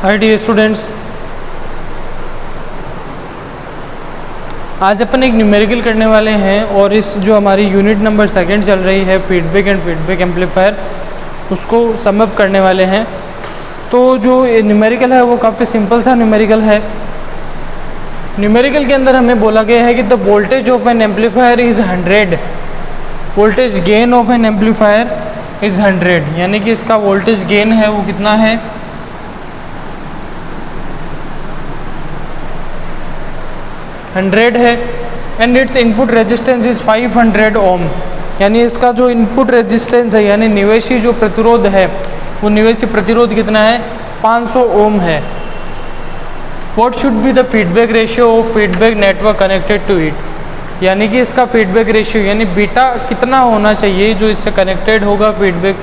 Hi dear students, आज अपन एक numerical करने वाले हैं और इस जो हमारी यूनिट नंबर सेकंड चल रही है फीडबैक एंड फीडबैक एम्पलीफायर, उसको सम अप करने वाले हैं। तो जो न्यूमेरिकल है वो काफ़ी सिंपल सा न्यूमेरिकल है। न्यूमेरिकल के अंदर हमें बोला गया है कि the voltage of N amplifier is 100, voltage gain of N amplifier is 100, यानी कि इसका वोल्टेज गेन है वो कितना है 100 है। And it's input resistance is 500 ओम, यानी इसका जो इनपुट रेजिस्टेंस है यानी निवेशी जो प्रतिरोध है वो निवेशी प्रतिरोध कितना है 500 ओम है। What should be the feedback ratio of feedback network connected to it, यानी कि इसका फीडबैक रेशियो यानी बीटा कितना होना चाहिए जो इससे कनेक्टेड होगा फीडबैक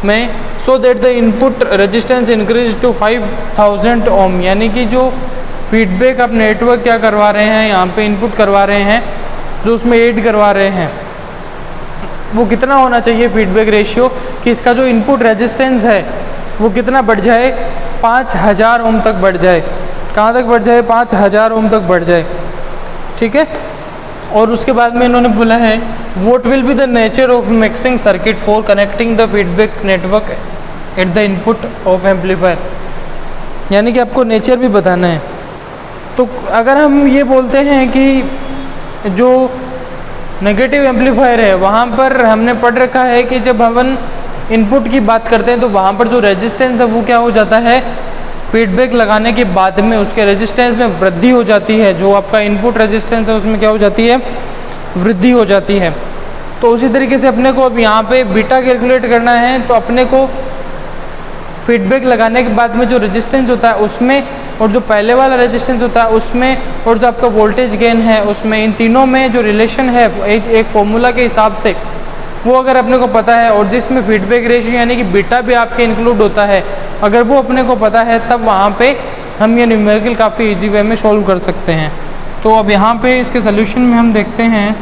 में, so that the input resistance increase to 5000 ohm, यानी कि जो फीडबैक आप नेटवर्क क्या करवा रहे हैं यहाँ पे इनपुट करवा रहे हैं जो उसमें ऐड करवा रहे हैं वो कितना होना चाहिए फीडबैक रेशियो कि इसका जो इनपुट रेजिस्टेंस है वो कितना बढ़ जाए 5000 ओम तक बढ़ जाए। कहाँ तक बढ़ जाए 5000 ओम तक बढ़ जाए, ठीक है। और उसके बाद में इन्होंने बोला है what will be the nature of mixing circuit for connecting the feedback network at the input of amplifier, यानी कि आपको नेचर भी बताना है। तो अगर हम ये बोलते हैं कि जो नेगेटिव एम्पलीफायर है वहाँ पर हमने पढ़ रखा है कि जब हम इनपुट की बात करते हैं तो वहाँ पर जो रेजिस्टेंस है वो क्या हो जाता है फीडबैक लगाने के बाद में उसके रेजिस्टेंस में वृद्धि हो जाती है। जो आपका इनपुट रेजिस्टेंस है उसमें क्या हो जाती है वृद्धि हो जाती है। तो उसी तरीके से अपने को अब यहाँ पे बीटा कैलकुलेट करना है तो अपने को फीडबैक लगाने के बाद में जो रेजिस्टेंस होता है उसमें और जो पहले वाला रेजिस्टेंस होता है उसमें और जो आपका वोल्टेज गेन है उसमें, इन तीनों में जो रिलेशन है एक फॉर्मूला के हिसाब से वो अगर अपने को पता है और जिसमें फीडबैक रेशियो यानी कि बीटा भी आपके इंक्लूड होता है, अगर वो अपने को पता है तब वहाँ पे हम ये न्यूमेरिकल काफ़ी इजी वे में सॉल्व कर सकते हैं। तो अब यहाँ पे इसके सोल्यूशन में हम देखते हैं।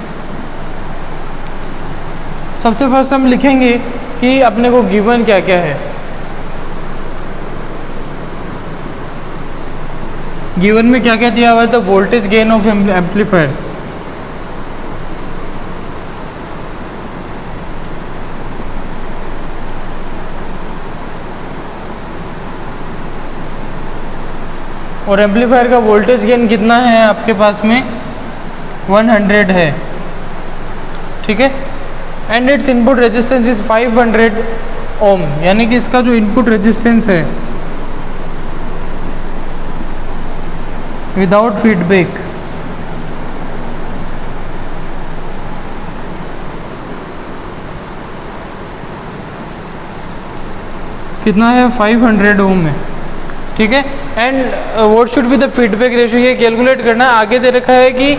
सबसे फर्स्ट हम लिखेंगे कि अपने को गिवन क्या क्या है। गिवन में क्या क्या दिया हुआ है, the voltage gain of amplifier, और एम्पलीफायर का वोल्टेज गेन कितना है आपके पास में 100 है, ठीक है। And it's input resistance is 500 ओम, यानी कि इसका जो इनपुट रेजिस्टेंस है विदाउट फीडबैक कितना है 500 ओम है, ठीक है। And what should be the feedback ratio, ये कैलकुलेट करना है। आगे दे रखा है कि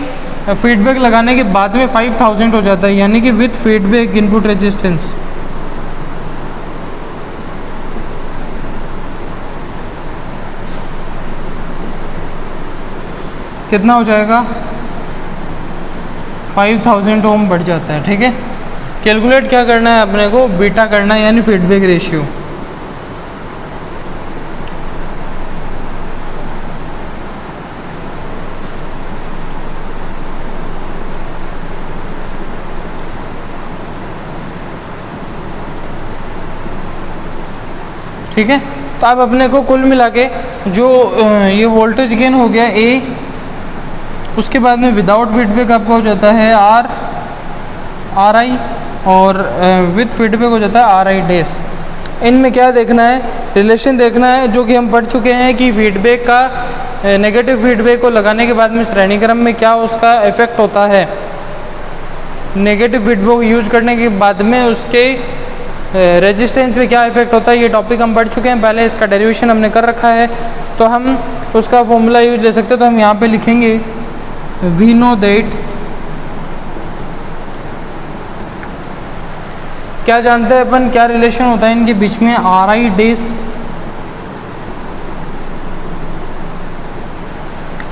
फीडबैक लगाने के बाद में 5000 हो जाता है, यानी कि विथ फीडबैक इनपुट रेजिस्टेंस कितना हो जाएगा 5000 ओम बढ़ जाता है, ठीक है। कैलकुलेट क्या करना है अपने को बीटा करना है यानी फीडबैक रेशियो। ठीक है, तो अब अपने को कुल मिला के जो ये वोल्टेज गेन हो गया ए, उसके बाद में विदाउट फीडबैक आपका हो जाता है आर आई और विद फीडबैक हो जाता है आर आई डैश। इनमें क्या देखना है रिलेशन देखना है जो कि हम पढ़ चुके हैं कि फीडबैक का नेगेटिव फीडबैक को लगाने के बाद में श्रेणी क्रम में क्या उसका इफेक्ट होता है। नेगेटिव फीडबैक यूज करने के बाद में उसके रेजिस्टेंस पे क्या इफेक्ट होता है, ये टॉपिक हम पढ़ चुके हैं पहले, इसका डेरिवेशन हमने कर रखा है तो हम उसका फॉर्मूला यूज ले सकते हैं। तो हम यहाँ पे लिखेंगे वी नो दैट, क्या जानते हैं अपन क्या रिलेशन होता है इनके बीच में, are I dash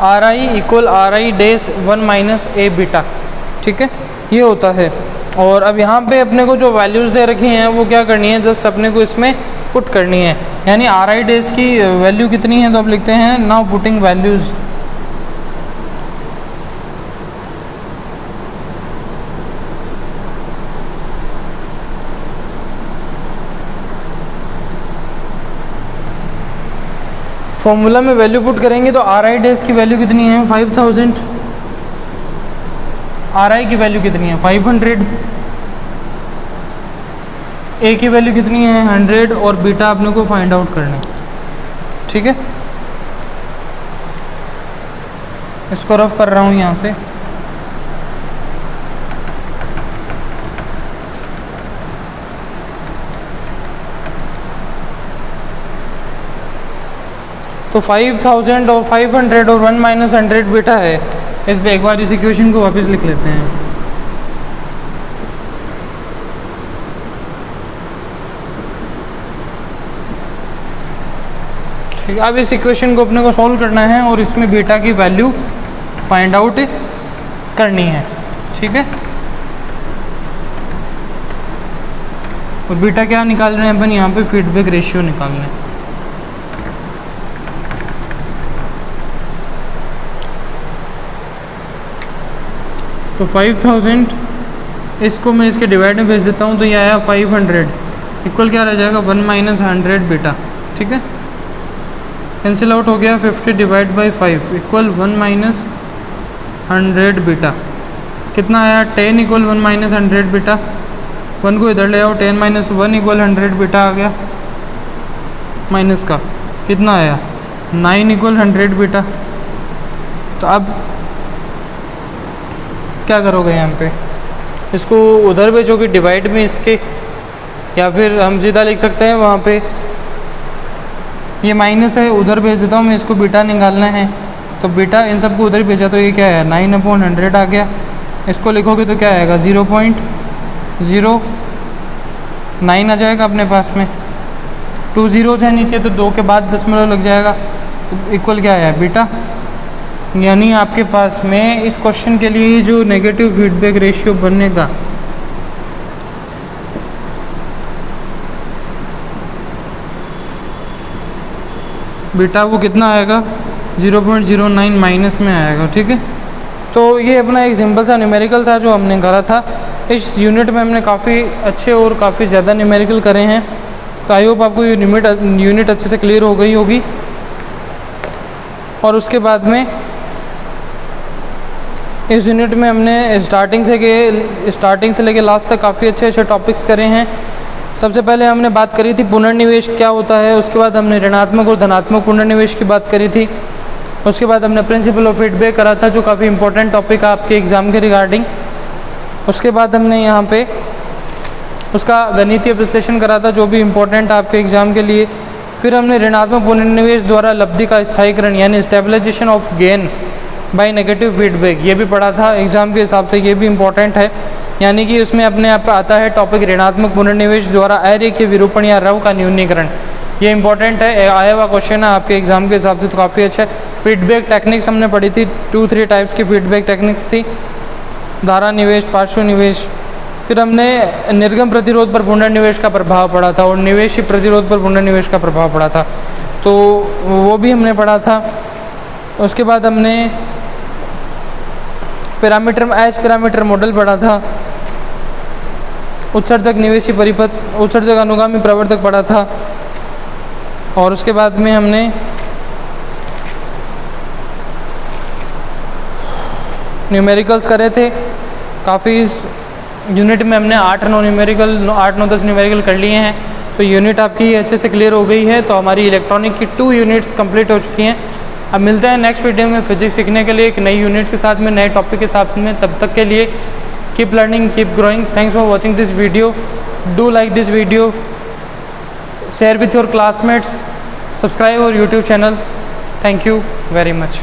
are I equal are I dash 1 minus A beta, ठीक है, ये होता है। और अब यहाँ पे अपने को जो वैल्यूज़ दे रखी हैं वो क्या करनी है, जस्ट अपने को इसमें पुट करनी है। यानी RI डेज की वैल्यू कितनी है, तो अब लिखते हैं नाउ पुटिंग वैल्यूज़। फॉर्मूला में वैल्यू पुट करेंगे तो RI डेज की वैल्यू कितनी है 5000, RI की वैल्यू कितनी है 500, A की वैल्यू कितनी है 100 और बीटा अपने को फाइंड आउट करना है। ठीक है, इसको रफ कर रहा हूँ यहाँ से। तो 5000 और 500 और 1 - 100 बीटा है। इस पे एक बार इस इक्वेशन को वापस लिख लेते हैं। ठीक है, अब इस इक्वेशन को अपने को सॉल्व करना है और इसमें बीटा की वैल्यू फाइंड आउट करनी है। ठीक है, और बीटा क्या निकाल रहे हैं अपन यहाँ पे, फीडबैक रेशियो निकाल रहे हैं। तो 5000 इसको मैं इसके डिवाइड में भेज देता हूँ, तो ये आया 500 इक्वल क्या रह जाएगा 1 - 100 बीटा। ठीक है, कैंसिल आउट हो गया, 50 डिवाइड बाई 5 इक्वल 1 - 100 बीटा। कितना आया 10 इक्वल 1 - 100 बीटा। 1 को इधर ले आओ, 10 - 1 इक्वल 100 बीटा आ गया। माइनस का कितना आया 9 इक्वल 100 बीटा। तो अब क्या करोगे यहाँ पे, इसको उधर भेजोगे डिवाइड में इसके, या फिर हम सीधा लिख सकते हैं वहाँ पे ये माइनस है, उधर भेज देता हूँ मैं, इसको बीटा निकालना है। तो बीटा इन सबको उधर भेजा तो ये क्या है 9/100 आ गया। इसको लिखोगे तो क्या आएगा 0.09 आ जाएगा अपने पास में। 2 zeros है नीचे तो 2 के बाद दशमलव लग जाएगा, तो इक्वल क्या है बीटा। यानी आपके पास में इस क्वेश्चन के लिए जो नेगेटिव फीडबैक रेशियो बनेगा बीटा वो कितना आएगा 0.09 माइनस में आएगा। ठीक है, तो ये अपना एक सिंपल सा न्यूमेरिकल था जो हमने करा था। इस यूनिट में हमने काफ़ी अच्छे और काफ़ी ज़्यादा न्यूमेरिकल करे हैं। तो आई होप आपको ये यूनिट अच्छे से क्लियर हो गई होगी। और उसके बाद में इस यूनिट में हमने स्टार्टिंग से लेके लास्ट तक काफ़ी अच्छे टॉपिक्स करे हैं। सबसे पहले हमने बात करी थी पुनर्निवेश क्या होता है, उसके बाद हमने ऋणात्मक और धनात्मक पुनर्निवेश की बात करी थी। उसके बाद हमने प्रिंसिपल ऑफ फीडबैक करा था जो काफ़ी इंपॉर्टेंट टॉपिक है आपके एग्ज़ाम के रिगार्डिंग। उसके बाद हमने यहाँ पे उसका गणितीय विश्लेषण करा था जो भी इम्पोर्टेंट आपके एग्ज़ाम के लिए। फिर हमने ऋणात्मक पुनर्निवेश द्वारा लब्धि का स्थायीकरण यानी stabilisation of gain by negative feedback ये भी पढ़ा था एग्ज़ाम के हिसाब से, ये भी इम्पोर्टेंट है। यानी कि उसमें अपने आप आता है टॉपिक ऋणात्मक पुनर्निवेश द्वारा अरेखीय विरूपण या रव का न्यूनीकरण, ये इंपॉर्टेंट है, आया हुआ क्वेश्चन है आपके एग्ज़ाम के हिसाब से, तो काफ़ी अच्छा है। फीडबैक टेक्निक्स हमने पढ़ी थी, 2-3 टाइप्स की फीडबैक टेक्निक्स थी, धारा निवेश, पार्श्व निवेश। फिर हमने निर्गम प्रतिरोध पर पुनर्निवेश का प्रभाव पढ़ा था और निवेशी प्रतिरोध पर पुनर्निवेश का प्रभाव पढ़ा था, तो वो भी हमने पढ़ा था। उसके बाद हमने पैरामीटर मॉडल पढ़ा था, उत्सर्जक निवेशी परिपथ, उत्सर्जक अनुगामी प्रवर्तक पढ़ा था। और उसके बाद में हमने न्यूमेरिकल्स करे थे काफ़ी। इस यूनिट में हमने 8-9 10 न्यूमेरिकल कर लिए हैं, तो यूनिट आपकी अच्छे से क्लियर हो गई है। तो हमारी इलेक्ट्रॉनिक की 2 यूनिट्स कंप्लीट हो चुकी हैं। अब मिलते हैं नेक्स्ट वीडियो में फिजिक्स सीखने के लिए एक नई यूनिट के साथ में, नए टॉपिक के साथ में। तब तक के लिए keep learning, keep growing. Thanks for watching this video. Do like this video, share with your classmates, subscribe और YouTube channel. Thank you very much.